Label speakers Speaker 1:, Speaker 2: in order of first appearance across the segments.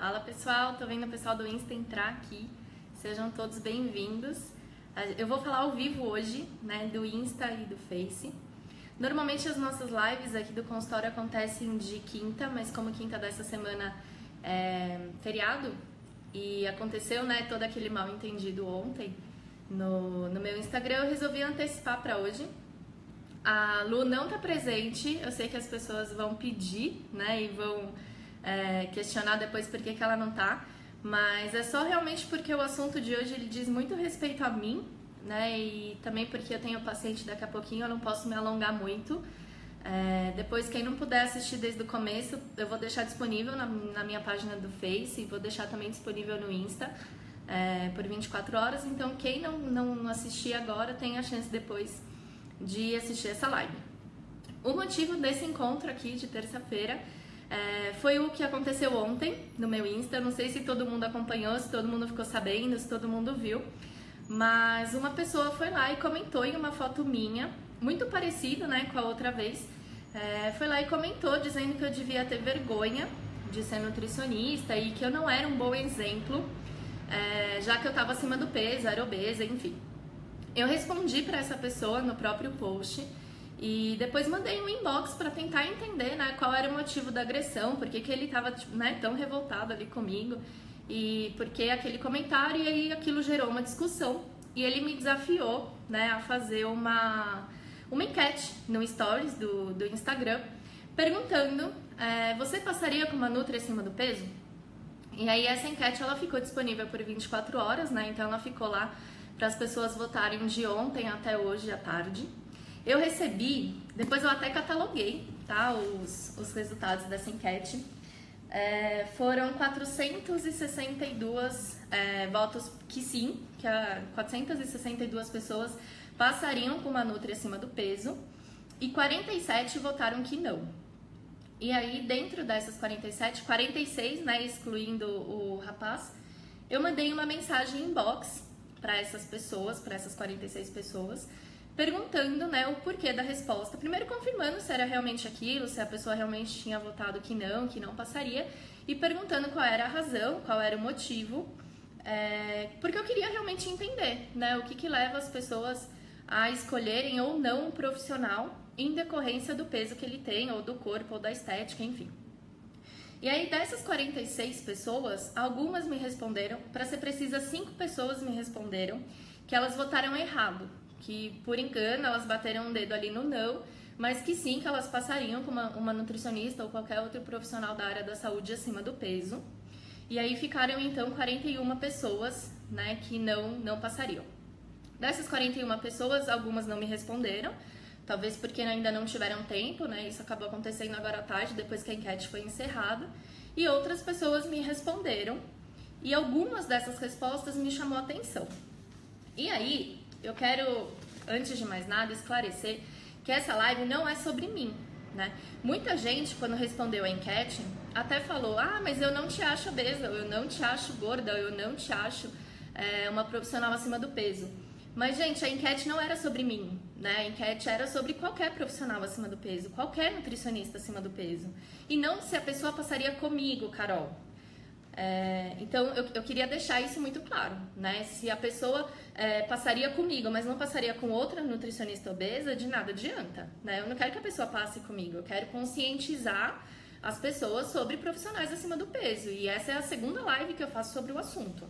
Speaker 1: Fala pessoal, tô vendo o pessoal do Insta entrar aqui, sejam todos bem-vindos. Eu vou falar ao vivo hoje, né, do Insta e do Face. Normalmente as nossas lives aqui do consultório acontecem de quinta, mas como quinta dessa semana é feriado e aconteceu, né, todo aquele mal entendido ontem no meu Instagram, eu resolvi antecipar para hoje. A Lu não tá presente, eu sei que as pessoas vão pedir, né, e vão questionar depois por que ela não tá, mas é só realmente porque o assunto de hoje ele diz muito respeito a mim, né, e também porque eu tenho paciente daqui a pouquinho, eu não posso me alongar muito. Depois, quem não puder assistir desde o começo, eu vou deixar disponível na minha página do Face e vou deixar também disponível no Insta por 24 horas, então quem não assistir agora tem a chance depois de assistir essa live. O motivo desse encontro aqui de terça-feira foi o que aconteceu ontem no meu Insta. Eu não sei se todo mundo acompanhou, se todo mundo ficou sabendo, se todo mundo viu, mas uma pessoa foi lá e comentou em uma foto minha, muito parecido, né, com a outra vez, foi lá e comentou dizendo que eu devia ter vergonha de ser nutricionista e que eu não era um bom exemplo, já que eu estava acima do peso, era obesa, enfim. Eu respondi para essa pessoa no próprio post e depois mandei um inbox para tentar entender, né, qual era o motivo da agressão, por que ele estava, né, tão revoltado ali comigo e por que aquele comentário, e aí aquilo gerou uma discussão e ele me desafiou, né, a fazer uma enquete no stories do Instagram perguntando, você passaria com uma nutri acima do peso? E aí essa enquete ela ficou disponível por 24 horas, né, então ela ficou lá para as pessoas votarem de ontem até hoje à tarde. Eu recebi, depois eu até cataloguei, tá, os resultados dessa enquete. Foram 462 votos que sim, que 462 pessoas passariam com uma nutri acima do peso e 47 votaram que não. E aí, dentro dessas 47, 46, né, excluindo o rapaz, eu mandei uma mensagem inbox para essas pessoas, para essas 46 pessoas, perguntando, né, o porquê da resposta. Primeiro confirmando se era realmente aquilo, se a pessoa realmente tinha votado que não passaria, e perguntando qual era a razão, qual era o motivo, porque eu queria realmente entender, né, o que leva as pessoas a escolherem ou não um profissional em decorrência do peso que ele tem, ou do corpo, ou da estética, enfim. E aí, dessas 46 pessoas, algumas me responderam, para ser precisa, 5 pessoas me responderam que elas votaram errado, que por engano elas bateram um dedo ali no não, mas que sim, que elas passariam com uma nutricionista ou qualquer outro profissional da área da saúde acima do peso. E aí ficaram então 41 pessoas, né, que não passariam. Dessas 41 pessoas, algumas não me responderam, talvez porque ainda não tiveram tempo, né? Isso acabou acontecendo agora à tarde, depois que a enquete foi encerrada. E outras pessoas me responderam, e algumas dessas respostas me chamou a atenção. E aí, eu quero, antes de mais nada, esclarecer que essa live não é sobre mim, né? Muita gente, quando respondeu a enquete, até falou, mas eu não te acho obesa, eu não te acho gorda, eu não te acho uma profissional acima do peso. Mas, gente, a enquete não era sobre mim, né? A enquete era sobre qualquer profissional acima do peso, qualquer nutricionista acima do peso. E não se a pessoa passaria comigo, Carol. Então, eu queria deixar isso muito claro, né? Se a pessoa passaria comigo, mas não passaria com outra nutricionista obesa, de nada adianta, né? Eu não quero que a pessoa passe comigo, eu quero conscientizar as pessoas sobre profissionais acima do peso. E essa é a segunda live que eu faço sobre o assunto.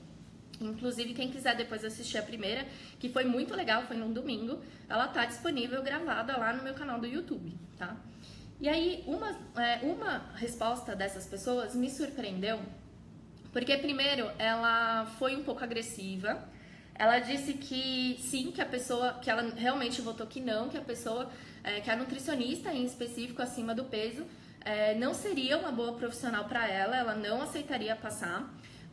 Speaker 1: Inclusive, quem quiser depois assistir a primeira, que foi muito legal, foi num domingo, ela tá disponível, gravada lá no meu canal do YouTube, tá? E aí, uma resposta dessas pessoas me surpreendeu, porque primeiro, ela foi um pouco agressiva. Ela disse que sim, que ela realmente votou que não, que a pessoa, que a nutricionista em específico acima do peso, não seria uma boa profissional para ela não aceitaria passar,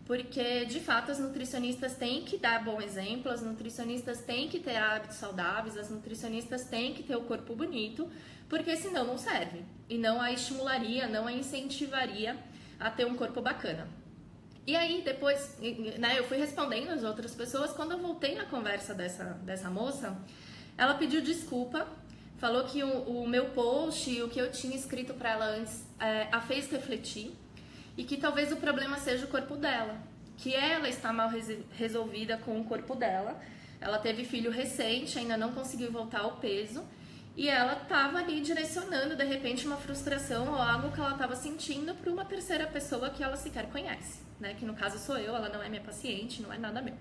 Speaker 1: porque de fato as nutricionistas têm que dar bom exemplo, as nutricionistas têm que ter hábitos saudáveis, as nutricionistas têm que ter o corpo bonito, porque senão não serve, e não a estimularia, não a incentivaria a ter um corpo bacana. E aí depois, né, eu fui respondendo as outras pessoas. Quando eu voltei na conversa dessa moça, ela pediu desculpa, falou que o meu post, o que eu tinha escrito para ela antes, a fez refletir. e que talvez o problema seja o corpo dela, que ela está mal resolvida com o corpo dela. Ela teve filho recente, ainda não conseguiu voltar ao peso, e ela estava ali direcionando, de repente, uma frustração ou algo que ela estava sentindo para uma terceira pessoa que ela sequer conhece, né? Que no caso sou eu, ela não é minha paciente, não é nada meu.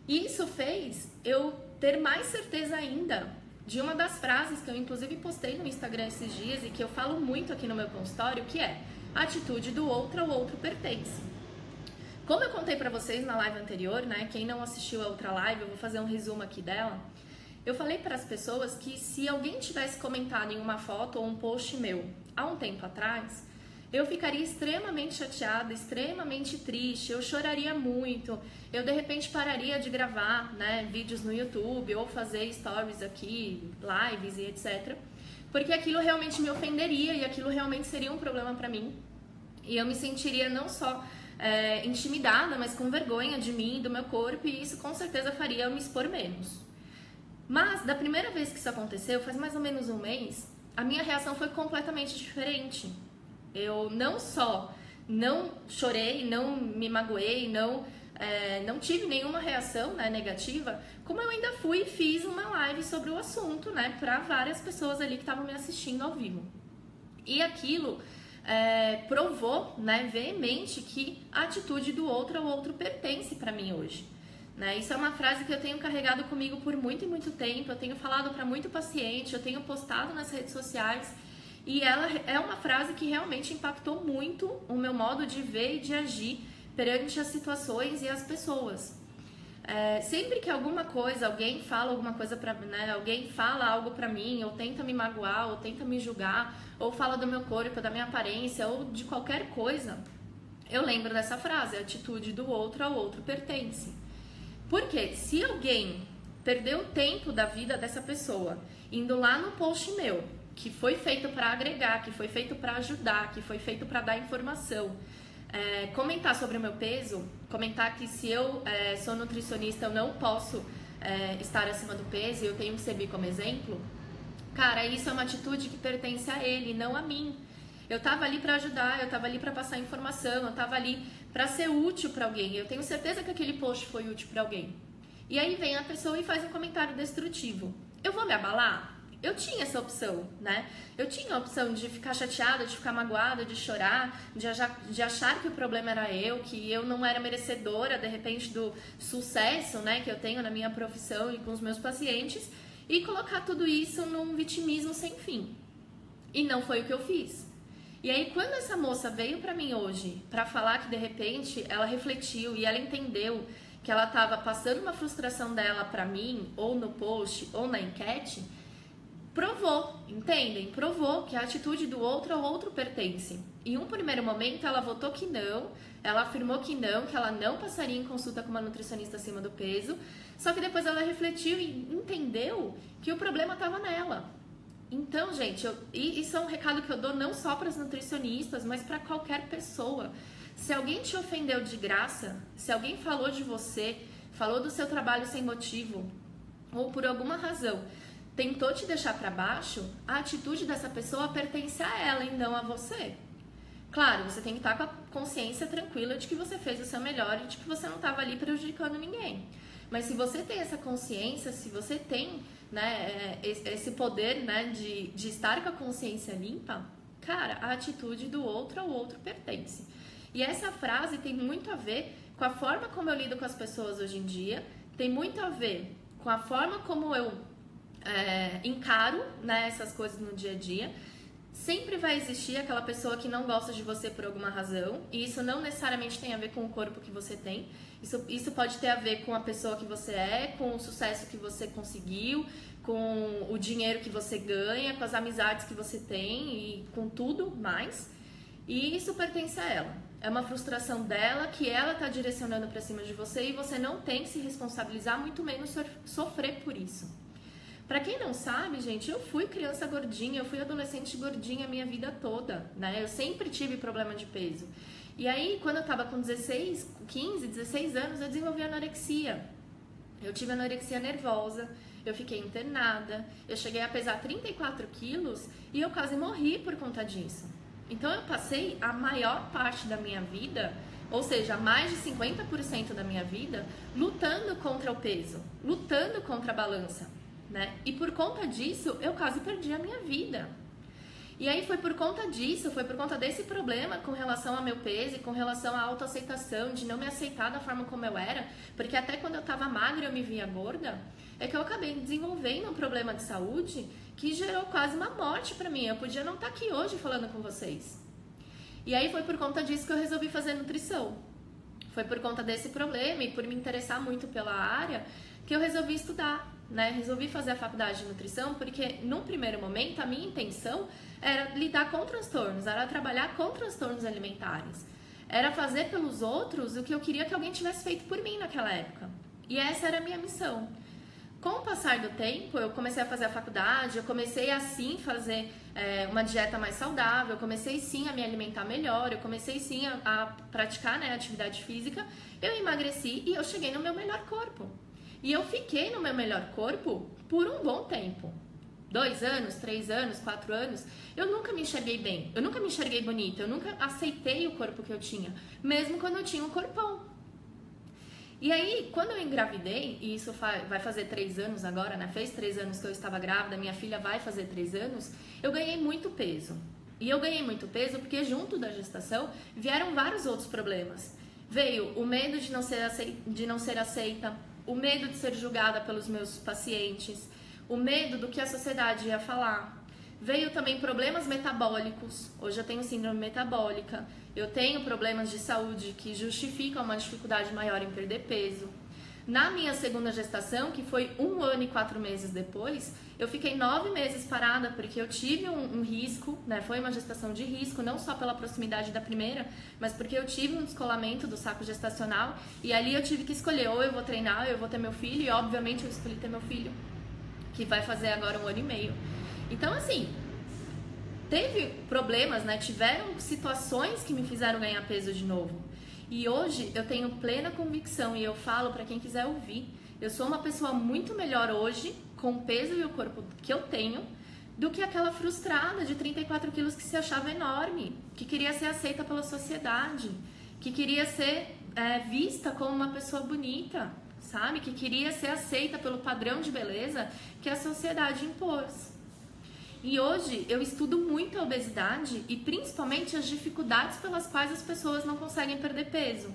Speaker 1: E isso fez eu ter mais certeza ainda de uma das frases que eu inclusive postei no Instagram esses dias e que eu falo muito aqui no meu consultório, que é: a atitude do outro ao outro pertence. Como eu contei pra vocês na live anterior, né? Quem não assistiu a outra live, eu vou fazer um resumo aqui dela. Eu falei para as pessoas que se alguém tivesse comentado em uma foto ou um post meu há um tempo atrás, eu ficaria extremamente chateada, extremamente triste, eu choraria muito, eu de repente pararia de gravar, né, vídeos no YouTube ou fazer stories aqui, lives e etc. Porque aquilo realmente me ofenderia e aquilo realmente seria um problema para mim. E eu me sentiria não só intimidada, mas com vergonha de mim, do meu corpo, e isso com certeza faria eu me expor menos. Mas da primeira vez que isso aconteceu, faz mais ou menos um mês, a minha reação foi completamente diferente. Eu não só não chorei, não me magoei, não tive nenhuma reação, né, negativa, como eu ainda fui e fiz uma live sobre o assunto, né, para várias pessoas ali que estavam me assistindo ao vivo. E aquilo provou, né, veemente que a atitude do outro ao outro pertence para mim hoje. Né? Isso é uma frase que eu tenho carregado comigo por muito e muito tempo, eu tenho falado para muito paciente, eu tenho postado nas redes sociais, e ela é uma frase que realmente impactou muito o meu modo de ver e de agir perante as situações e as pessoas. Sempre que alguma coisa, alguém fala alguma coisa né, alguém fala algo pra mim, ou tenta me magoar, ou tenta me julgar, ou fala do meu corpo, da minha aparência, ou de qualquer coisa, eu lembro dessa frase: a atitude do outro ao outro pertence. Porque se alguém perdeu o tempo da vida dessa pessoa indo lá no post meu, que foi feito para agregar, que foi feito para ajudar, que foi feito para dar informação, comentar sobre o meu peso, comentar que se eu sou nutricionista eu não posso estar acima do peso e eu tenho que servir como exemplo, cara, isso é uma atitude que pertence a ele, não a mim. Eu tava ali para ajudar, eu tava ali para passar informação, eu tava ali para ser útil para alguém. Eu tenho certeza que aquele post foi útil para alguém. E aí vem a pessoa e faz um comentário destrutivo. Eu vou me abalar? Eu tinha essa opção, né? Eu tinha a opção de ficar chateada, de ficar magoada, de chorar, de achar que o problema era eu, que eu não era merecedora, de repente, do sucesso, né, que eu tenho na minha profissão e com os meus pacientes, e colocar tudo isso num vitimismo sem fim. E não foi o que eu fiz. E aí, quando essa moça veio pra mim hoje pra falar que de repente ela refletiu e ela entendeu que ela tava passando uma frustração dela pra mim, ou no post, ou na enquete, provou, entendem? Provou que a atitude do outro ao outro pertence. Em um primeiro momento, ela votou que não, ela afirmou que ela não passaria em consulta com uma nutricionista acima do peso, só que depois ela refletiu e entendeu que o problema estava nela. Então, gente, isso é um recado que eu dou não só para as nutricionistas, mas para qualquer pessoa. Se alguém te ofendeu de graça, se alguém falou de você, falou do seu trabalho sem motivo, ou por alguma razão tentou te deixar para baixo, a atitude dessa pessoa pertence a ela e não a você. Claro, você tem que estar com a consciência tranquila de que você fez o seu melhor e de que você não estava ali prejudicando ninguém. Mas se você tem essa consciência, se você tem, né, esse poder, né, de estar com a consciência limpa, cara, a atitude do outro ao outro pertence. E essa frase tem muito a ver com a forma como eu lido com as pessoas hoje em dia, tem muito a ver com a forma como eu encaro, né, essas coisas no dia a dia. Sempre vai existir aquela pessoa que não gosta de você por alguma razão, e isso não necessariamente tem a ver com o corpo que você tem. Isso pode ter a ver com a pessoa que você é, com o sucesso que você conseguiu, com o dinheiro que você ganha, com as amizades que você tem e com tudo mais. E isso pertence a ela. É uma frustração dela que ela está direcionando para cima de você e você não tem que se responsabilizar, muito menos sofrer por isso. Pra quem não sabe, gente, eu fui criança gordinha, eu fui adolescente gordinha a minha vida toda, né? Eu sempre tive problema de peso. E aí, quando eu tava com 15, 16 anos, eu desenvolvi anorexia. Eu tive anorexia nervosa, eu fiquei internada, eu cheguei a pesar 34 quilos e eu quase morri por conta disso. Então eu passei a maior parte da minha vida, ou seja, mais de 50% da minha vida, lutando contra o peso, lutando contra a balança, né? E por conta disso, eu quase perdi a minha vida. E aí foi por conta disso, foi por conta desse problema com relação ao meu peso e com relação à autoaceitação, de não me aceitar da forma como eu era, porque até quando eu tava magra eu me via gorda, é que eu acabei desenvolvendo um problema de saúde que gerou quase uma morte pra mim. Eu podia não estar aqui hoje falando com vocês. E aí foi por conta disso que eu resolvi fazer nutrição. Foi por conta desse problema e por me interessar muito pela área que eu resolvi estudar, né? Resolvi fazer a faculdade de nutrição porque, num primeiro momento, a minha intenção era lidar com transtornos, era trabalhar com transtornos alimentares. Era fazer pelos outros o que eu queria que alguém tivesse feito por mim naquela época. E essa era a minha missão. Com o passar do tempo, eu comecei a fazer a faculdade, eu comecei a sim fazer uma dieta mais saudável, eu comecei sim a me alimentar melhor, eu comecei sim a praticar, né, atividade física, eu emagreci e eu cheguei no meu melhor corpo. E eu fiquei no meu melhor corpo por um bom tempo. 2 anos, 3 anos, 4 anos, eu nunca me enxerguei bem, eu nunca me enxerguei bonita, eu nunca aceitei o corpo que eu tinha, mesmo quando eu tinha um corpão. E aí, quando eu engravidei, e isso vai fazer 3 anos agora, né? Fez 3 anos que eu estava grávida, minha filha vai fazer 3 anos, eu ganhei muito peso. E eu ganhei muito peso porque junto da gestação vieram vários outros problemas. Veio o medo de não ser aceita, o medo de ser julgada pelos meus pacientes, o medo do que a sociedade ia falar. Veio também problemas metabólicos, hoje eu tenho síndrome metabólica, eu tenho problemas de saúde que justificam uma dificuldade maior em perder peso. Na minha segunda gestação, que foi 1 ano e 4 meses depois, eu fiquei 9 meses parada porque eu tive um risco, né? Foi uma gestação de risco, não só pela proximidade da primeira, mas porque eu tive um descolamento do saco gestacional e ali eu tive que escolher, ou eu vou treinar, ou eu vou ter meu filho, e obviamente eu escolhi ter meu filho, que vai fazer agora 1 ano e meio. Então, assim, teve problemas, né? Tiveram situações que me fizeram ganhar peso de novo. E hoje eu tenho plena convicção, e eu falo para quem quiser ouvir, eu sou uma pessoa muito melhor hoje, com o peso e o corpo que eu tenho, do que aquela frustrada de 34 quilos que se achava enorme, que queria ser aceita pela sociedade, que queria ser vista como uma pessoa bonita, sabe? Que queria ser aceita pelo padrão de beleza que a sociedade impôs. E hoje eu estudo muito a obesidade e principalmente as dificuldades pelas quais as pessoas não conseguem perder peso.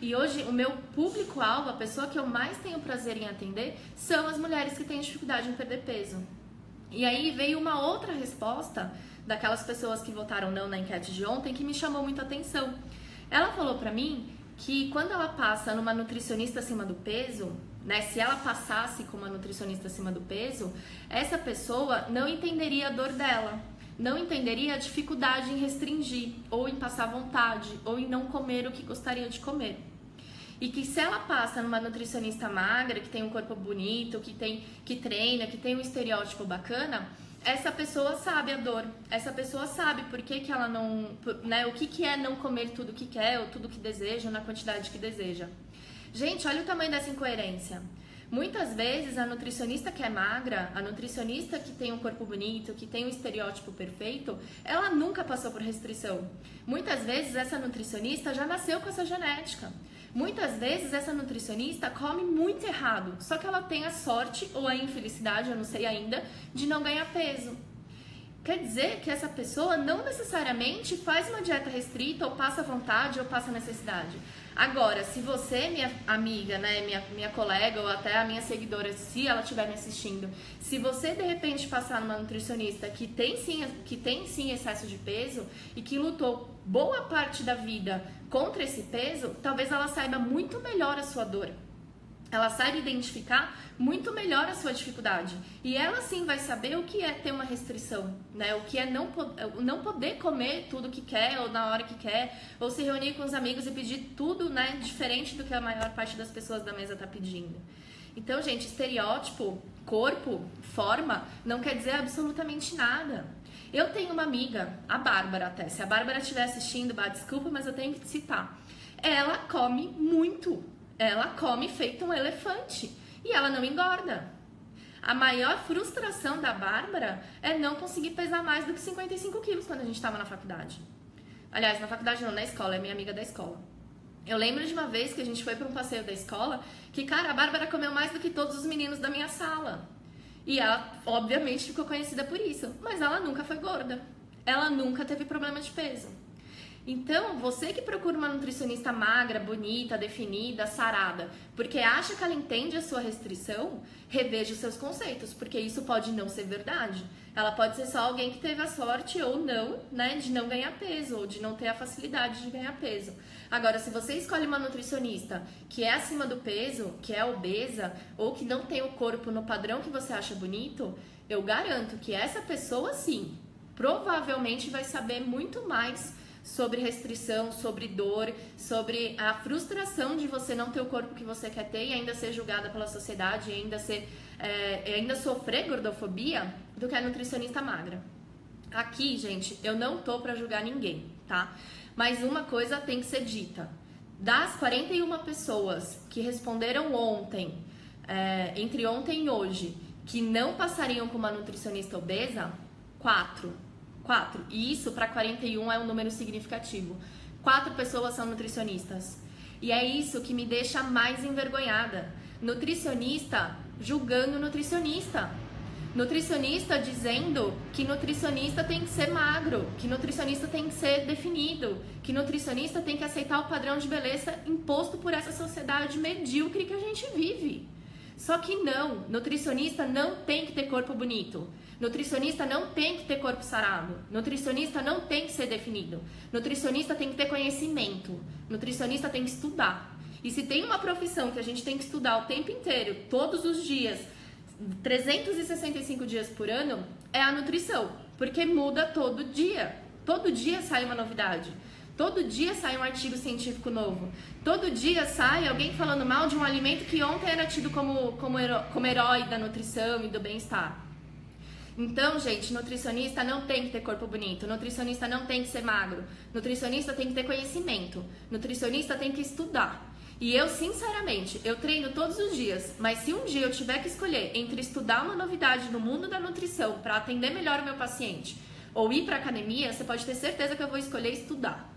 Speaker 1: E hoje o meu público-alvo, a pessoa que eu mais tenho prazer em atender, são as mulheres que têm dificuldade em perder peso. E aí veio uma outra resposta daquelas pessoas que votaram não na enquete de ontem que me chamou muito a atenção. Ela falou pra mim que quando ela passa numa nutricionista acima do peso, né, se ela passasse com uma nutricionista acima do peso, essa pessoa não entenderia a dor dela, não entenderia a dificuldade em restringir, ou em passar vontade, ou em não comer o que gostaria de comer. E que se ela passa numa nutricionista magra, que tem um corpo bonito, que treina, que tem um estereótipo bacana, essa pessoa sabe a dor, essa pessoa sabe por que ela não, né, o que é não comer tudo que quer, ou tudo que deseja, na quantidade que deseja. Gente, olha o tamanho dessa incoerência. Muitas vezes a nutricionista que é magra, a nutricionista que tem um corpo bonito, que tem um estereótipo perfeito, ela nunca passou por restrição. Muitas vezes essa nutricionista já nasceu com essa genética. Muitas vezes essa nutricionista come muito errado, só que ela tem a sorte ou a infelicidade, eu não sei ainda, de não ganhar peso. Quer dizer que essa pessoa não necessariamente faz uma dieta restrita, ou passa vontade, ou passa necessidade. Agora, se você, minha amiga, né, minha colega, ou até a minha seguidora, se ela estiver me assistindo, se você de repente passar numa nutricionista que tem sim excesso de peso e que lutou boa parte da vida contra esse peso, talvez ela saiba muito melhor a sua dor. Ela saiba identificar muito melhor a sua dificuldade. E ela sim vai saber o que é ter uma restrição, né? O que é não poder comer tudo que quer, ou na hora que quer, ou se reunir com os amigos e pedir tudo, né, diferente do que a maior parte das pessoas da mesa tá pedindo. Então, gente, estereótipo, corpo, forma, não quer dizer absolutamente nada. Eu tenho uma amiga, a Bárbara até, se a Bárbara estiver assistindo, desculpa, mas eu tenho que te citar. Ela come muito. Ela come feito um elefante e ela não engorda. A maior frustração da Bárbara é não conseguir pesar mais do que 55 quilos quando a gente estava na faculdade. Aliás, na faculdade não, na escola, é minha amiga da escola. Eu lembro de uma vez que a gente foi para um passeio da escola que, cara, a Bárbara comeu mais do que todos os meninos da minha sala. E ela, obviamente, ficou conhecida por isso. Mas ela nunca foi gorda. Ela nunca teve problema de peso. Então, você que procura uma nutricionista magra, bonita, definida, sarada, porque acha que ela entende a sua restrição, reveja os seus conceitos, porque isso pode não ser verdade. Ela pode ser só alguém que teve a sorte ou não, né, de não ganhar peso, ou de não ter a facilidade de ganhar peso. Agora, se você escolhe uma nutricionista que é acima do peso, que é obesa, ou que não tem o corpo no padrão que você acha bonito, eu garanto que essa pessoa, sim, provavelmente vai saber muito mais sobre restrição, sobre dor, sobre a frustração de você não ter o corpo que você quer ter e ainda ser julgada pela sociedade, e ainda sofrer gordofobia, do que a nutricionista magra. Aqui, gente, eu não tô pra julgar ninguém, tá? Mas uma coisa tem que ser dita. Das 41 pessoas que responderam ontem, entre ontem e hoje, que não passariam com uma nutricionista obesa, 4. E isso para 41 é um número significativo. 4 pessoas são nutricionistas. E é isso que me deixa mais envergonhada. Nutricionista julgando nutricionista. Nutricionista dizendo que nutricionista tem que ser magro, que nutricionista tem que ser definido, que nutricionista tem que aceitar o padrão de beleza imposto por essa sociedade medíocre que a gente vive. Só que não, nutricionista não tem que ter corpo bonito. Nutricionista não tem que ter corpo sarado. Nutricionista não tem que ser definido. Nutricionista tem que ter conhecimento. Nutricionista tem que estudar. E se tem uma profissão que a gente tem que estudar o tempo inteiro, todos os dias, 365 dias por ano, é a nutrição. Porque muda todo dia. Todo dia sai uma novidade. Todo dia sai um artigo científico novo. Todo dia sai alguém falando mal de um alimento que ontem era tido como herói da nutrição e do bem-estar. Então, gente, nutricionista não tem que ter corpo bonito, nutricionista não tem que ser magro, nutricionista tem que ter conhecimento, nutricionista tem que estudar. E eu, sinceramente, eu treino todos os dias, mas se um dia eu tiver que escolher entre estudar uma novidade no mundo da nutrição para atender melhor o meu paciente ou ir para academia, você pode ter certeza que eu vou escolher estudar.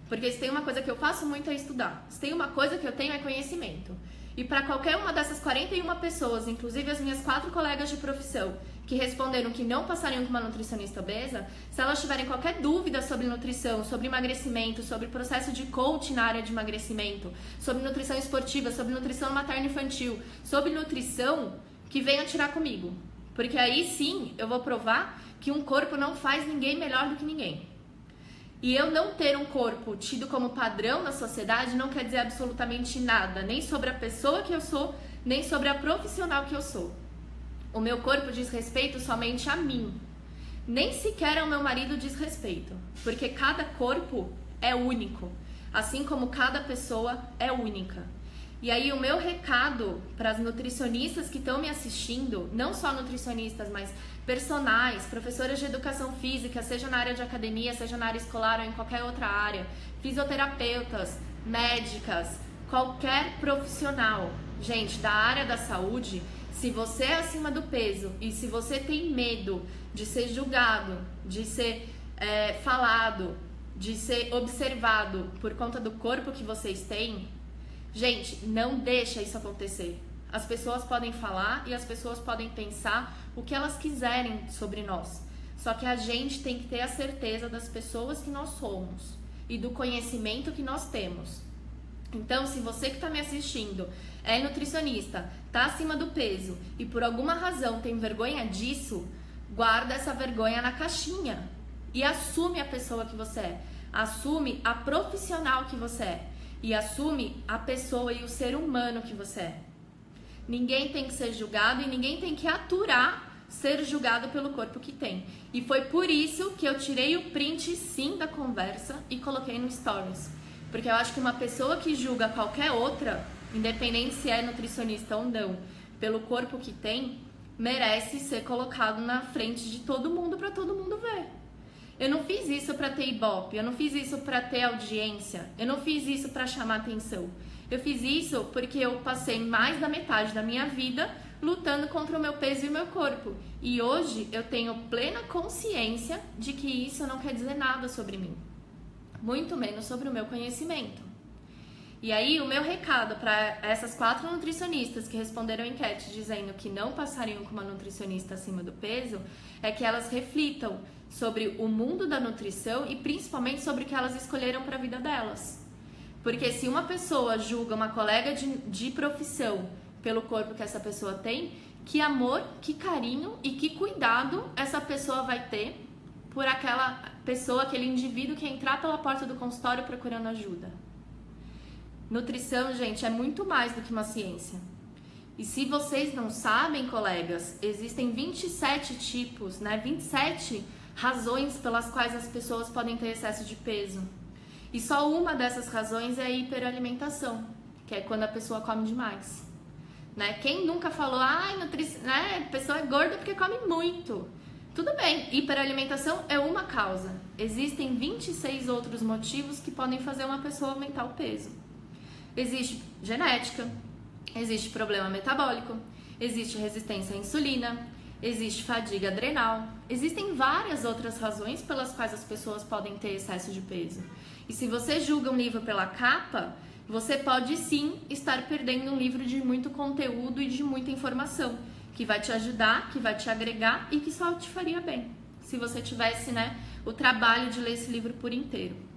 Speaker 1: Porque se tem uma coisa que eu faço muito é estudar, se tem uma coisa que eu tenho é conhecimento. E para qualquer uma dessas 41 pessoas, inclusive as minhas 4 colegas de profissão, que responderam que não passariam com uma nutricionista obesa, se elas tiverem qualquer dúvida sobre nutrição, sobre emagrecimento, sobre processo de coaching na área de emagrecimento, sobre nutrição esportiva, sobre nutrição materno-infantil, sobre nutrição, que venham tirar comigo. Porque aí sim eu vou provar que um corpo não faz ninguém melhor do que ninguém. E eu não ter um corpo tido como padrão na sociedade não quer dizer absolutamente nada, nem sobre a pessoa que eu sou, nem sobre a profissional que eu sou. O meu corpo diz respeito somente a mim. Nem sequer ao meu marido diz respeito, porque cada corpo é único, assim como cada pessoa é única. E aí o meu recado para as nutricionistas que estão me assistindo, não só nutricionistas, mas personais, professoras de educação física, seja na área de academia, seja na área escolar ou em qualquer outra área, fisioterapeutas, médicas, qualquer profissional, gente, da área da saúde, se você é acima do peso e se você tem medo de ser julgado, de ser falado, de ser observado por conta do corpo que vocês têm, gente, não deixa isso acontecer. As pessoas podem falar e as pessoas podem pensar o que elas quiserem sobre nós. Só que a gente tem que ter a certeza das pessoas que nós somos e do conhecimento que nós temos. Então, se você que está me assistindo é nutricionista, está acima do peso e por alguma razão tem vergonha disso, guarda essa vergonha na caixinha e assume a pessoa que você é. Assume a profissional que você é. E assume a pessoa e o ser humano que você é. Ninguém tem que ser julgado e ninguém tem que aturar ser julgado pelo corpo que tem. E foi por isso que eu tirei o print sim da conversa e coloquei no Stories. Porque eu acho que uma pessoa que julga qualquer outra, independente se é nutricionista ou não, pelo corpo que tem, merece ser colocado na frente de todo mundo para todo mundo ver. Eu não fiz isso para ter ibope, eu não fiz isso para ter audiência, eu não fiz isso para chamar atenção. Eu fiz isso porque eu passei mais da metade da minha vida lutando contra o meu peso e o meu corpo. E hoje eu tenho plena consciência de que isso não quer dizer nada sobre mim, muito menos sobre o meu conhecimento. E aí o meu recado para essas 4 nutricionistas que responderam a enquete dizendo que não passariam com uma nutricionista acima do peso, é que elas reflitam sobre o mundo da nutrição e principalmente sobre o que elas escolheram para a vida delas. Porque se uma pessoa julga uma colega de profissão pelo corpo que essa pessoa tem, que amor, que carinho e que cuidado essa pessoa vai ter por aquela pessoa, aquele indivíduo que entrar pela porta do consultório procurando ajuda. Nutrição, gente, é muito mais do que uma ciência. E se vocês não sabem, colegas, existem 27 tipos, 27 razões pelas quais as pessoas podem ter excesso de peso. E só uma dessas razões é a hiperalimentação, que é quando a pessoa come demais. Quem nunca falou, a pessoa é gorda porque come muito? Tudo bem, hiperalimentação é uma causa. Existem 26 outros motivos que podem fazer uma pessoa aumentar o peso. Existe genética, existe problema metabólico, existe resistência à insulina, existe fadiga adrenal, existem várias outras razões pelas quais as pessoas podem ter excesso de peso. E se você julga um livro pela capa, você pode sim estar perdendo um livro de muito conteúdo e de muita informação, que vai te ajudar, que vai te agregar e que só te faria bem, se você tivesse o trabalho de ler esse livro por inteiro.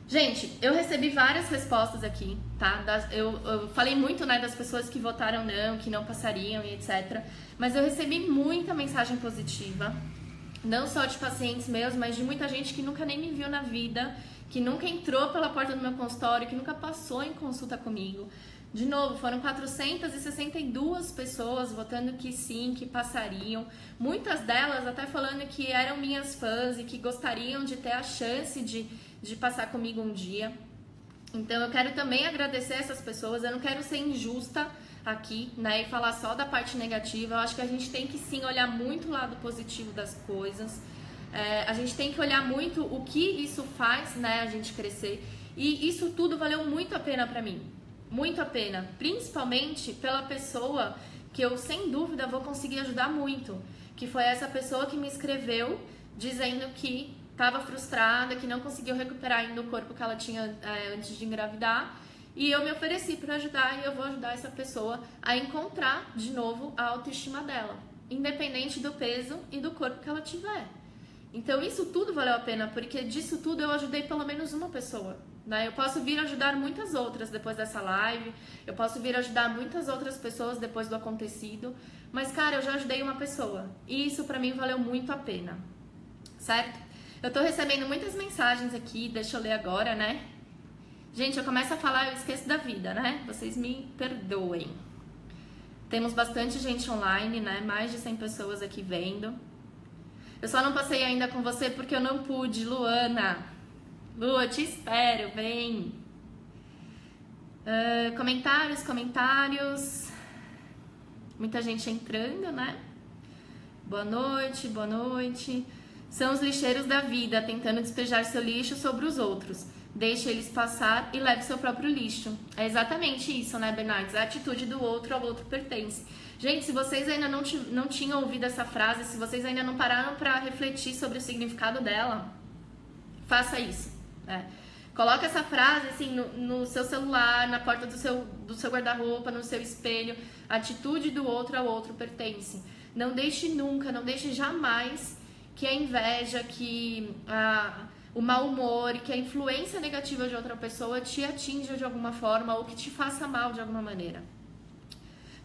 Speaker 1: Gente, eu recebi várias respostas aqui, tá? Eu falei muito, das pessoas que votaram não, que não passariam e etc. Mas eu recebi muita mensagem positiva, não só de pacientes meus, mas de muita gente que nunca nem me viu na vida, que nunca entrou pela porta do meu consultório, que nunca passou em consulta comigo. De novo, foram 462 pessoas votando que sim, que passariam. Muitas delas até falando que eram minhas fãs e que gostariam de ter a chance de passar comigo um dia. Então eu quero também agradecer essas pessoas. Eu não quero ser injusta aqui, e falar só da parte negativa. Eu acho que a gente tem que sim olhar muito o lado positivo das coisas. A gente tem que olhar muito o que isso faz, a gente crescer. E isso tudo valeu muito a pena pra mim. Muito a pena, principalmente pela pessoa que eu sem dúvida vou conseguir ajudar muito, que foi essa pessoa que me escreveu dizendo que estava frustrada, que não conseguiu recuperar ainda o corpo que ela tinha antes de engravidar, e eu me ofereci para ajudar, e eu vou ajudar essa pessoa a encontrar de novo a autoestima dela, independente do peso e do corpo que ela tiver. Então isso tudo valeu a pena, porque disso tudo eu ajudei pelo menos uma pessoa. Eu posso vir ajudar muitas outras depois dessa live, eu posso vir ajudar muitas outras pessoas depois do acontecido, mas cara, eu já ajudei uma pessoa, e isso pra mim valeu muito a pena, certo? Eu tô recebendo muitas mensagens aqui, deixa eu ler agora, Gente, eu começo a falar, eu esqueço da vida, Vocês me perdoem. Temos bastante gente online, Mais de 100 pessoas aqui vendo. Eu só não passei ainda com você porque eu não pude, Luana. Lu, eu te espero, vem. Comentários. Muita gente entrando, Boa noite, boa noite. São os lixeiros da vida, tentando despejar seu lixo sobre os outros. Deixe eles passar e leve seu próprio lixo. É exatamente isso, Bernardes? A atitude do outro ao outro pertence. Gente, se vocês ainda não tinham ouvido essa frase, se vocês ainda não pararam para refletir sobre o significado dela, faça isso. Coloca essa frase assim no seu celular, na porta do seu guarda-roupa, no seu espelho. A atitude do outro ao outro pertence. Não deixe nunca, não deixe jamais que a inveja, que o mau humor, que a influência negativa de outra pessoa te atinja de alguma forma ou que te faça mal de alguma maneira.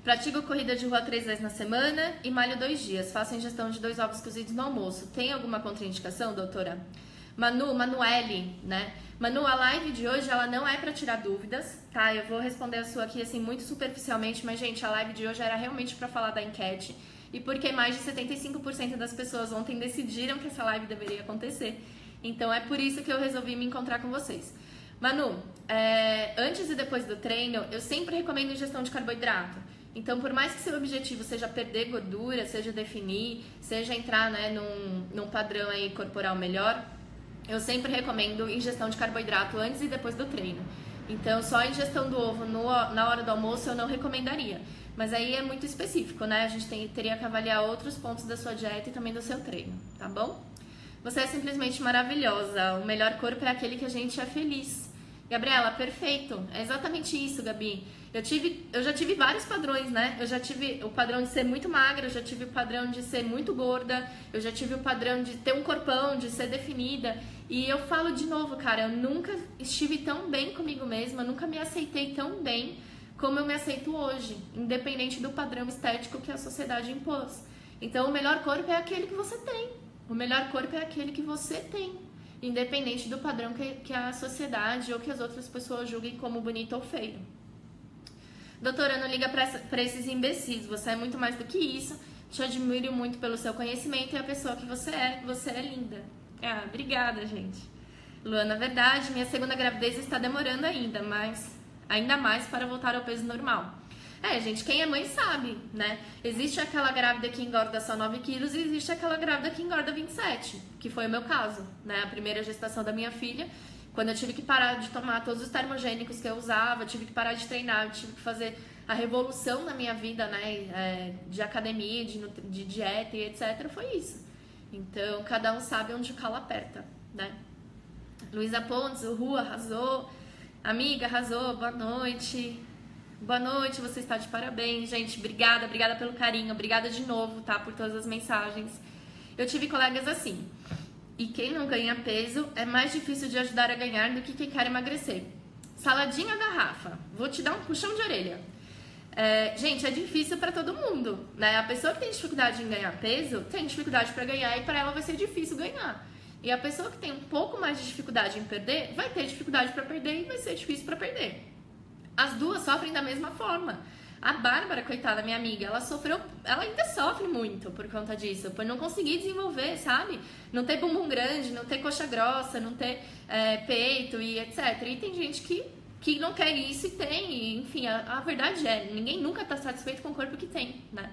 Speaker 1: Pratico corrida de rua 3 vezes na semana e malho 2 dias. Faço ingestão de 2 ovos cozidos no almoço. Tem alguma contraindicação, doutora? Manuele, Manu, a live de hoje, ela não é pra tirar dúvidas, tá? Eu vou responder a sua aqui, assim, muito superficialmente, mas, gente, a live de hoje era realmente pra falar da enquete e porque mais de 75% das pessoas ontem decidiram que essa live deveria acontecer. Então, é por isso que eu resolvi me encontrar com vocês. Manu, antes e depois do treino, eu sempre recomendo ingestão de carboidrato. Então, por mais que seu objetivo seja perder gordura, seja definir, seja entrar num padrão aí corporal melhor, eu sempre recomendo ingestão de carboidrato antes e depois do treino. Então, só a ingestão do ovo na hora do almoço eu não recomendaria. Mas aí é muito específico, né? A gente teria que avaliar outros pontos da sua dieta e também do seu treino, tá bom? Você é simplesmente maravilhosa. O melhor corpo é aquele que a gente é feliz. Gabriela, perfeito. É exatamente isso, Gabi. Eu já tive vários padrões, né? Eu já tive o padrão de ser muito magra, eu já tive o padrão de ser muito gorda, eu já tive o padrão de ter um corpão, de ser definida. E eu falo de novo, cara, eu nunca estive tão bem comigo mesma, nunca me aceitei tão bem como eu me aceito hoje, independente do padrão estético que a sociedade impôs. Então, o melhor corpo é aquele que você tem. O melhor corpo é aquele que você tem, independente do padrão que a sociedade ou que as outras pessoas julguem como bonito ou feio. Doutora, não liga pra esses imbecis, você é muito mais do que isso, te admiro muito pelo seu conhecimento e a pessoa que você é linda. Ah, obrigada, gente. Luana, verdade, minha segunda gravidez está demorando ainda mais para voltar ao peso normal. Gente, quem é mãe sabe, né? Existe aquela grávida que engorda só 9 quilos e existe aquela grávida que engorda 27, que foi o meu caso, né? A primeira gestação da minha filha, quando eu tive que parar de tomar todos os termogênicos que eu usava, tive que parar de treinar, eu tive que fazer a revolução na minha vida, né? De academia, de dieta e etc. Foi isso. Então, cada um sabe onde o calo aperta, né? Luísa Pontes, o Rua arrasou. Amiga, arrasou. Boa noite. Boa noite, você está de parabéns, gente. Obrigada pelo carinho. Obrigada de novo, tá? Por todas as mensagens. Eu tive colegas assim. E quem não ganha peso é mais difícil de ajudar a ganhar do que quem quer emagrecer. Saladinha garrafa. Vou te dar um puxão de orelha. Gente, é difícil pra todo mundo, né? A pessoa que tem dificuldade em ganhar peso tem dificuldade pra ganhar e pra ela vai ser difícil ganhar. E a pessoa que tem um pouco mais de dificuldade em perder vai ter dificuldade pra perder e vai ser difícil pra perder. As duas sofrem da mesma forma. A Bárbara, coitada, minha amiga, ela ainda sofre muito por conta disso, por não conseguir desenvolver, sabe? Não ter bumbum grande, não ter coxa grossa, não ter peito e etc. E tem gente que não quer isso e tem, e, enfim, a verdade é, ninguém nunca tá satisfeito com o corpo que tem, né?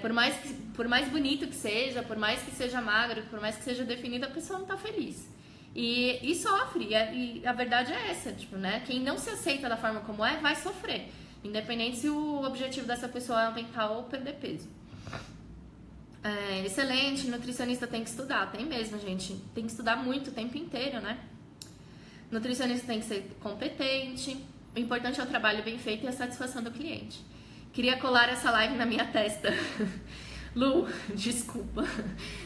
Speaker 1: Por mais bonito que seja, por mais que seja magro, por mais que seja definido, a pessoa não tá feliz. E sofre, e a verdade é essa, tipo, né? Quem não se aceita da forma como vai sofrer, independente se o objetivo dessa pessoa é aumentar ou perder peso. Excelente, nutricionista tem que estudar, tem mesmo, gente, tem que estudar muito o tempo inteiro, né? Nutricionista tem que ser competente, o importante é o trabalho bem feito e a satisfação do cliente. Queria colar essa live na minha testa. Lu, desculpa.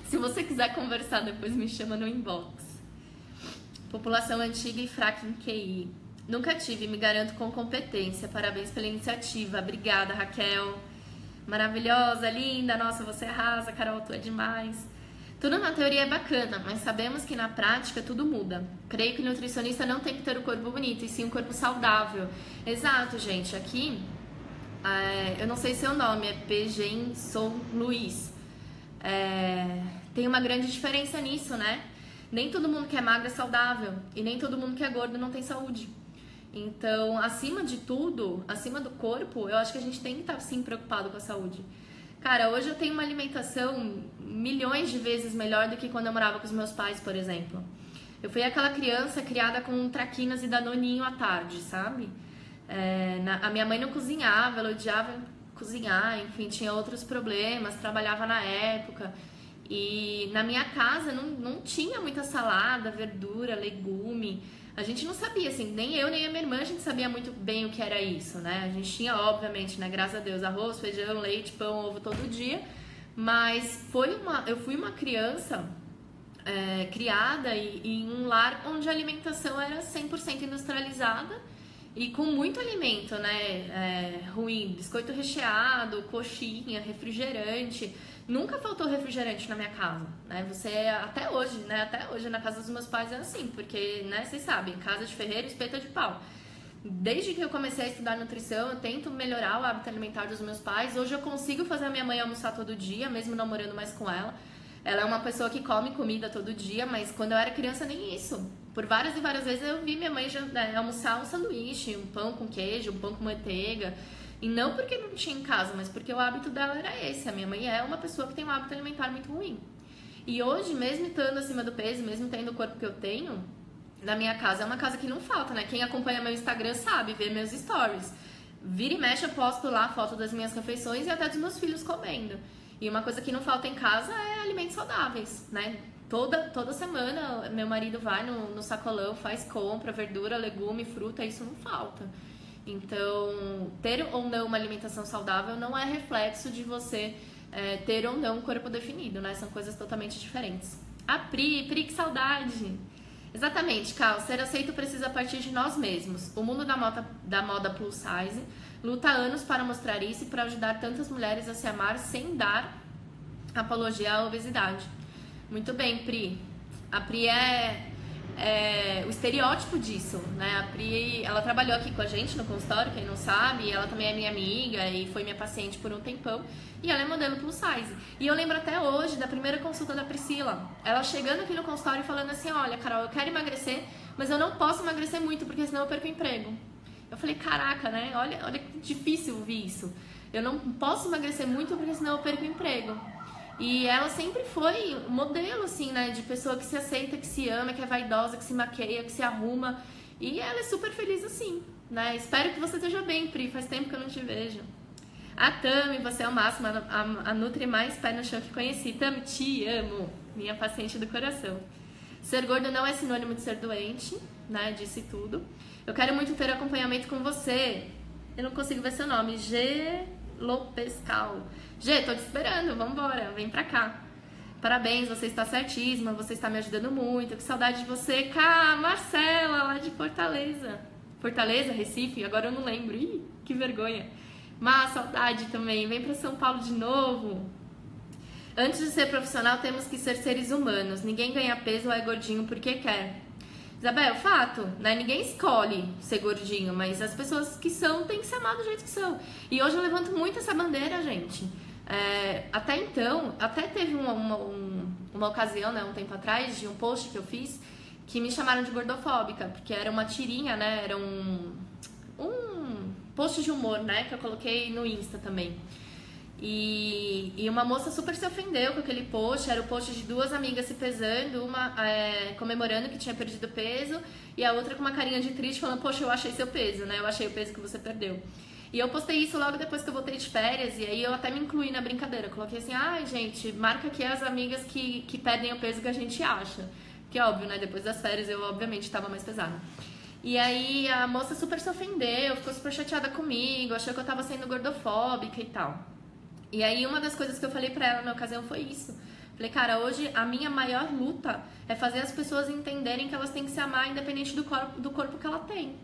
Speaker 1: Se você quiser conversar depois, me chama no inbox. População antiga e fraca em QI. Nunca tive, me garanto com competência. Parabéns pela iniciativa. Obrigada, Raquel. Maravilhosa, linda. Nossa, você arrasa, Carol, tu é demais. Tudo na teoria é bacana, mas sabemos que na prática tudo muda. Creio que o nutricionista não tem que ter o corpo bonito, e sim um corpo saudável. Exato, gente. Aqui, eu não sei seu nome, é PG Sou Luiz. Tem uma grande diferença nisso, né? Nem todo mundo que é magro é saudável, e nem todo mundo que é gordo não tem saúde. Então, acima de tudo, acima do corpo, eu acho que a gente tem que estar sim preocupado com a saúde. Cara, hoje eu tenho uma alimentação milhões de vezes melhor do que quando eu morava com os meus pais, por exemplo. Eu fui aquela criança criada com traquinas e danoninho à tarde, sabe? A minha mãe não cozinhava, ela odiava cozinhar, enfim, tinha outros problemas, trabalhava na época. E na minha casa não tinha muita salada, verdura, legume. A gente não sabia, assim, nem eu nem a minha irmã a gente sabia muito bem o que era isso, né? A gente tinha, obviamente, né, graças a Deus, arroz, feijão, leite, pão, ovo todo dia. Mas eu fui uma criança criada em um lar onde a alimentação era 100% industrializada e com muito alimento, né? Ruim, biscoito recheado, coxinha, refrigerante. Nunca faltou refrigerante na minha casa, né? Até hoje na casa dos meus pais é assim, porque, né, vocês sabem, casa de ferreiro, espeta de pau. Desde que eu comecei a estudar nutrição, eu tento melhorar o hábito alimentar dos meus pais. Hoje eu consigo fazer a minha mãe almoçar todo dia, mesmo não morando mais com ela. Ela é uma pessoa que come comida todo dia, mas quando eu era criança nem isso. Por várias e várias vezes eu vi minha mãe almoçar um sanduíche, um pão com queijo, um pão com manteiga. E não porque não tinha em casa, mas porque o hábito dela era esse. A minha mãe é uma pessoa que tem um hábito alimentar muito ruim. E hoje, mesmo estando acima do peso, mesmo tendo o corpo que eu tenho, na minha casa é uma casa que não falta, né? Quem acompanha meu Instagram sabe, vê meus stories. vira e mexe eu posto lá a foto das minhas refeições e até dos meus filhos comendo. E uma coisa que não falta em casa é alimentos saudáveis, né? Toda semana meu marido vai no sacolão, faz compra, verdura, legume, fruta, isso não falta. Então, ter ou não uma alimentação saudável não é reflexo de você ter ou não um corpo definido, né? São coisas totalmente diferentes. A Pri, que saudade! Exatamente, Cal, ser aceito precisa partir de nós mesmos. O mundo da moda plus size luta há anos para mostrar isso e para ajudar tantas mulheres a se amar sem dar apologia à obesidade. Muito bem, Pri. A Pri é o estereótipo disso, né? A Pri, ela trabalhou aqui com a gente no consultório, quem não sabe, ela também é minha amiga e foi minha paciente por um tempão, e ela é modelo plus size. E eu lembro até hoje da primeira consulta da Priscila, ela chegando aqui no consultório e falando assim, olha, Carol, eu quero emagrecer, mas eu não posso emagrecer muito, porque senão eu perco o emprego. Eu falei, caraca, né? Olha que difícil ouvir isso. Eu não posso emagrecer muito, porque senão eu perco o emprego. E ela sempre foi um modelo, assim, né? De pessoa que se aceita, que se ama, que é vaidosa, que se maqueia, que se arruma. E ela é super feliz assim, né? Espero que você esteja bem, Pri. Faz tempo que eu não te vejo. A Tami, você é o máximo. A Nutri mais pé no chão que conheci. Tami, te amo. Minha paciente do coração. Ser gordo não é sinônimo de ser doente, né? Disse tudo. Eu quero muito ter acompanhamento com você. Eu não consigo ver seu nome. G. Lopescal. Gê, tô te esperando, vambora, vem pra cá. Parabéns, você está certíssima, você está me ajudando muito. Que saudade de você, cá, Marcela, lá de Fortaleza. Fortaleza, Recife, agora eu não lembro. Ih, que vergonha. Mas saudade também, vem pra São Paulo de novo. Antes de ser profissional, temos que ser seres humanos. Ninguém ganha peso ou é gordinho porque quer. Isabel, fato, né? Ninguém escolhe ser gordinho, mas as pessoas que são têm que se amar do jeito que são. E hoje eu levanto muito essa bandeira, gente. Até então, até teve uma ocasião, né, um tempo atrás, de um post que eu fiz, que me chamaram de gordofóbica, porque era uma tirinha, né? Era um post de humor, né? Que eu coloquei no Insta também. E uma moça super se ofendeu com aquele post. Era o post de duas amigas se pesando, uma comemorando que tinha perdido peso e a outra com uma carinha de triste falando, poxa, eu achei seu peso, né? Eu achei o peso que você perdeu. E eu postei isso logo depois que eu voltei de férias e aí eu até me incluí na brincadeira. Coloquei assim, ai gente, marca aqui as amigas que perdem o peso que a gente acha. Que é óbvio, né? Depois das férias eu obviamente estava mais pesada. E aí a moça super se ofendeu, ficou super chateada comigo, achou que eu tava sendo gordofóbica e tal. E aí uma das coisas que eu falei pra ela na ocasião foi isso. Falei, cara, hoje a minha maior luta é fazer as pessoas entenderem que elas têm que se amar independente do corpo que ela tem.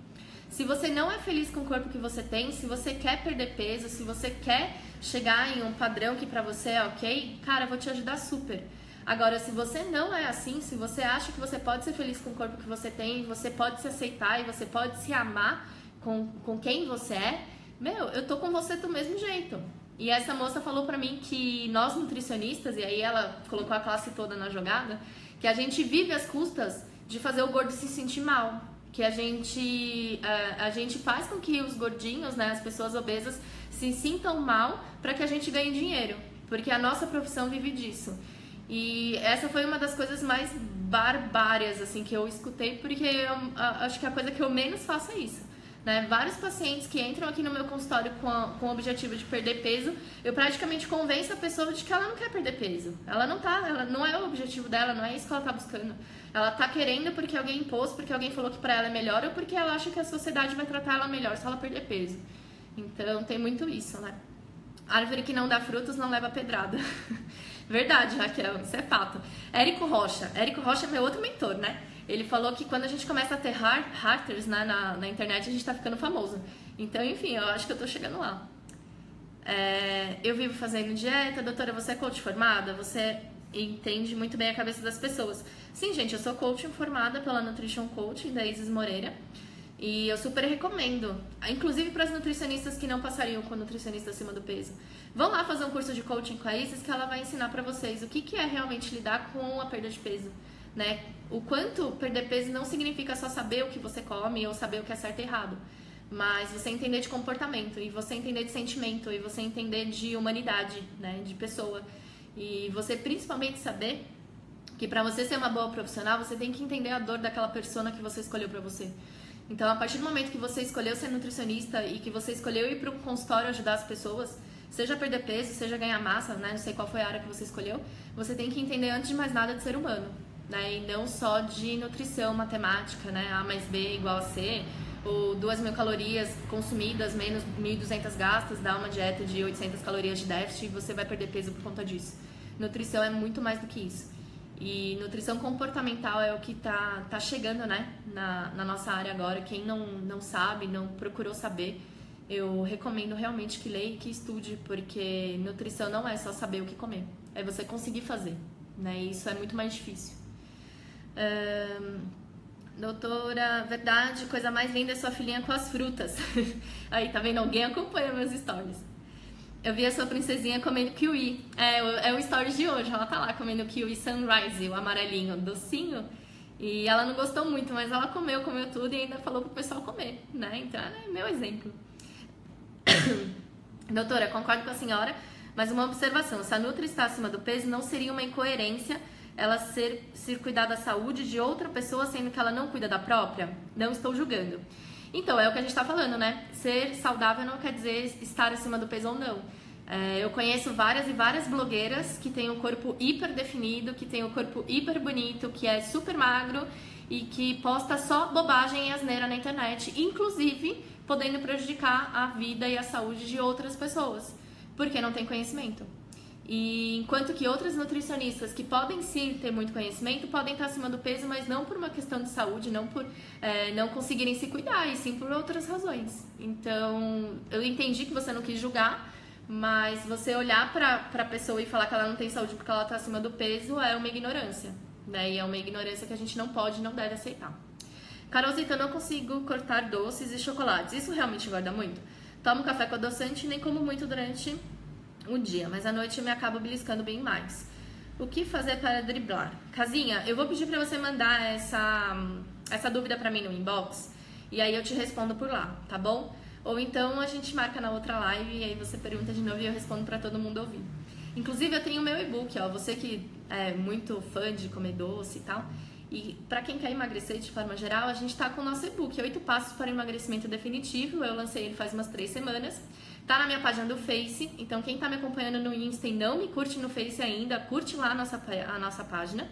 Speaker 1: Se você não é feliz com o corpo que você tem, se você quer perder peso, se você quer chegar em um padrão que pra você é ok, cara, eu vou te ajudar super. Agora, se você não é assim, se você acha que você pode ser feliz com o corpo que você tem, você pode se aceitar e você pode se amar com quem você é, meu, eu tô com você do mesmo jeito. E essa moça falou pra mim que nós nutricionistas, e aí ela colocou a classe toda na jogada, que a gente vive às custas de fazer o gordo se sentir mal. Que a gente faz com que os gordinhos, né, as pessoas obesas, se sintam mal para que a gente ganhe dinheiro. Porque a nossa profissão vive disso. E essa foi uma das coisas mais barbárias assim, que eu escutei, porque eu acho que a coisa que eu menos faço é isso. Né? Vários pacientes que entram aqui no meu consultório com o objetivo de perder peso, eu praticamente convenço a pessoa de que ela não quer perder peso. Ela não é o objetivo dela, não é isso que ela está buscando. Ela está querendo porque alguém impôs, porque alguém falou que para ela é melhor, ou porque ela acha que a sociedade vai tratar ela melhor se ela perder peso. Então tem muito isso, né? Árvore que não dá frutos não leva pedrada. Verdade, Raquel, isso é fato. Érico Rocha é meu outro mentor, né? Ele falou que quando a gente começa a ter haters, né, na internet, a gente tá ficando famoso. Então, enfim, eu acho que eu tô chegando lá. Eu vivo fazendo dieta. Doutora, você é coach formada? Você entende muito bem a cabeça das pessoas. Sim, gente, eu sou coach formada pela Nutrition Coaching, da Isis Moreira. E eu super recomendo, inclusive para as nutricionistas que não passariam com nutricionista acima do peso. Vão lá fazer um curso de coaching com a Isis, que ela vai ensinar para vocês o que é realmente lidar com a perda de peso, né? O quanto perder peso não significa só saber o que você come ou saber o que é certo e errado, mas você entender de comportamento, e você entender de sentimento, e você entender de humanidade, né? De pessoa. E você principalmente saber que pra você ser uma boa profissional, você tem que entender a dor daquela persona que você escolheu pra você. Então, a partir do momento que você escolheu ser nutricionista e que você escolheu ir para um consultório ajudar as pessoas, seja perder peso, seja ganhar massa, né? Não sei qual foi a área que você escolheu, você tem que entender antes de mais nada de ser humano, né? E não só de nutrição, matemática, né? A mais B igual a C, ou 2.000 calorias consumidas menos 1.200 gastas, dá uma dieta de 800 calorias de déficit e você vai perder peso por conta disso. Nutrição é muito mais do que isso. E nutrição comportamental é o que tá chegando, né, na nossa área agora. Quem não sabe, não procurou saber, eu recomendo realmente que leia e que estude, porque nutrição não é só saber o que comer, é você conseguir fazer, né, e isso é muito mais difícil. Doutora, verdade, coisa mais linda é sua filhinha com as frutas. Aí, tá vendo? Alguém acompanha meus stories. Eu vi a sua princesinha comendo kiwi. É o stories de hoje. Ela tá lá comendo kiwi sunrise, o amarelinho, docinho. E ela não gostou muito, mas ela comeu tudo e ainda falou pro pessoal comer, né? Então, é meu exemplo. Doutora, concordo com a senhora, mas uma observação. Se a Nutri está acima do peso, não seria uma incoerência ela se cuidar da saúde de outra pessoa, sendo que ela não cuida da própria? Não estou julgando. Então, é o que a gente tá falando, né? Ser saudável não quer dizer estar acima do peso ou não. Eu conheço várias e várias blogueiras que têm o corpo hiper definido, que têm o corpo hiper bonito, que é super magro e que posta só bobagem e asneira na internet, inclusive podendo prejudicar a vida e a saúde de outras pessoas, porque não tem conhecimento. E enquanto que outras nutricionistas que podem sim ter muito conhecimento, podem estar acima do peso, mas não por uma questão de saúde, não por não conseguirem se cuidar, e sim por outras razões. Então, eu entendi que você não quis julgar, mas você olhar pra pessoa e falar que ela não tem saúde porque ela está acima do peso é uma ignorância, né? E é uma ignorância que a gente não pode e não deve aceitar. Carolzita, eu não consigo cortar doces e chocolates. Isso realmente engorda muito? Tomo café com adoçante e nem como muito durante o dia, mas à noite eu me acabo beliscando bem mais. O que fazer para driblar? Casinha, eu vou pedir para você mandar essa dúvida para mim no inbox e aí eu te respondo por lá, tá bom? Ou então a gente marca na outra live e aí você pergunta de novo e eu respondo para todo mundo ouvir. Inclusive eu tenho o meu e-book, ó, você que é muito fã de comer doce e tal, e para quem quer emagrecer de forma geral, a gente tá com o nosso e-book, 8 passos para o emagrecimento definitivo. Eu lancei ele faz umas 3 semanas. Tá na minha página do Face, então quem tá me acompanhando no Insta e não me curte no Face ainda, curte lá a nossa página.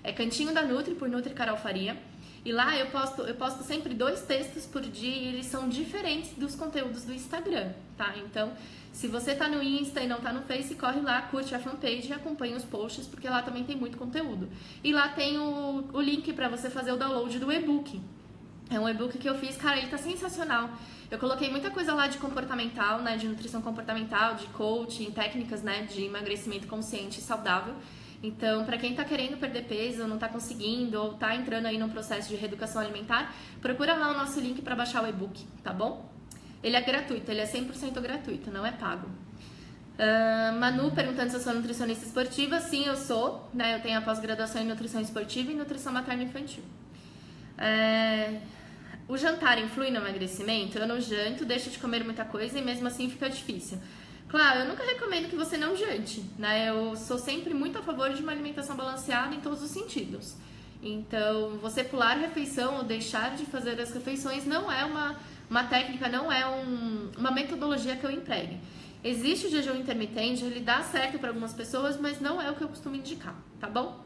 Speaker 1: É Cantinho da Nutri, por Nutri Carol Faria. E lá eu posto sempre 2 textos por dia e eles são diferentes dos conteúdos do Instagram, tá? Então, se você tá no Insta e não tá no Face, corre lá, curte a fanpage e acompanha os posts, porque lá também tem muito conteúdo. E lá tem o link pra você fazer o download do e-book. É um e-book que eu fiz, cara, ele tá sensacional. Eu coloquei muita coisa lá de comportamental, né, de nutrição comportamental, de coaching, técnicas, né, de emagrecimento consciente e saudável. Então, para quem tá querendo perder peso, não tá conseguindo, ou tá entrando aí num processo de reeducação alimentar, procura lá o nosso link para baixar o e-book, tá bom? Ele é gratuito, ele é 100% gratuito, não é pago. Manu perguntando se eu sou nutricionista esportiva. Sim, eu sou, né, eu tenho a pós-graduação em nutrição esportiva e nutrição materna infantil. O jantar influi no emagrecimento? Eu não janto, deixo de comer muita coisa e mesmo assim fica difícil. Claro, eu nunca recomendo que você não jante, né? Eu sou sempre muito a favor de uma alimentação balanceada em todos os sentidos. Então, você pular a refeição ou deixar de fazer as refeições não é uma técnica, não é uma metodologia que eu empregue. Existe o jejum intermitente, ele dá certo para algumas pessoas, mas não é o que eu costumo indicar, tá bom?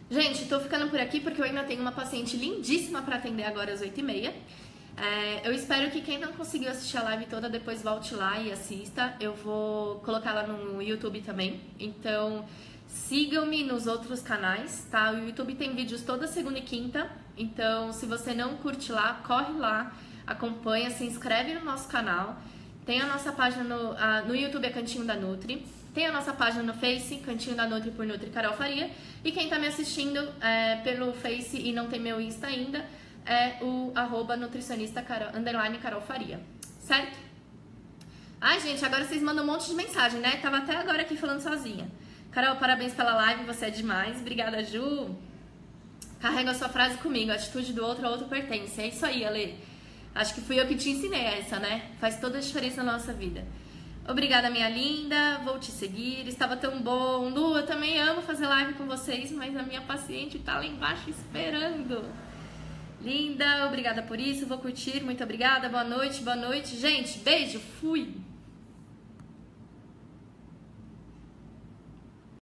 Speaker 1: Gente, tô ficando por aqui porque eu ainda tenho uma paciente lindíssima para atender agora às 8h30. Eu espero que quem não conseguiu assistir a live toda depois volte lá e assista. Eu vou colocar lá no YouTube também. Então, sigam-me nos outros canais, tá? O YouTube tem vídeos toda segunda e quinta. Então, se você não curte lá, corre lá, acompanha, se inscreve no nosso canal. Tem a nossa página no YouTube, é Cantinho da Nutri. Tem a nossa página no Face, Cantinho da Nutri por Nutri Carol Faria. E quem tá me assistindo pelo Face e não tem meu Insta ainda, é o @nutricionista Carol Faria, certo? Ai, gente, agora vocês mandam um monte de mensagem, né? Tava até agora aqui falando sozinha. Carol, parabéns pela live, você é demais. Obrigada, Ju. Carrega a sua frase comigo, a atitude do outro ao outro pertence. É isso aí, Ale. Acho que fui eu que te ensinei essa, né? Faz toda a diferença na nossa vida. Obrigada, minha linda. Vou te seguir. Estava tão bom. Lu, eu também amo fazer live com vocês, mas a minha paciente tá lá embaixo esperando. Linda, obrigada por isso. Vou curtir. Muito obrigada. Boa noite, boa noite. Gente, beijo. Fui.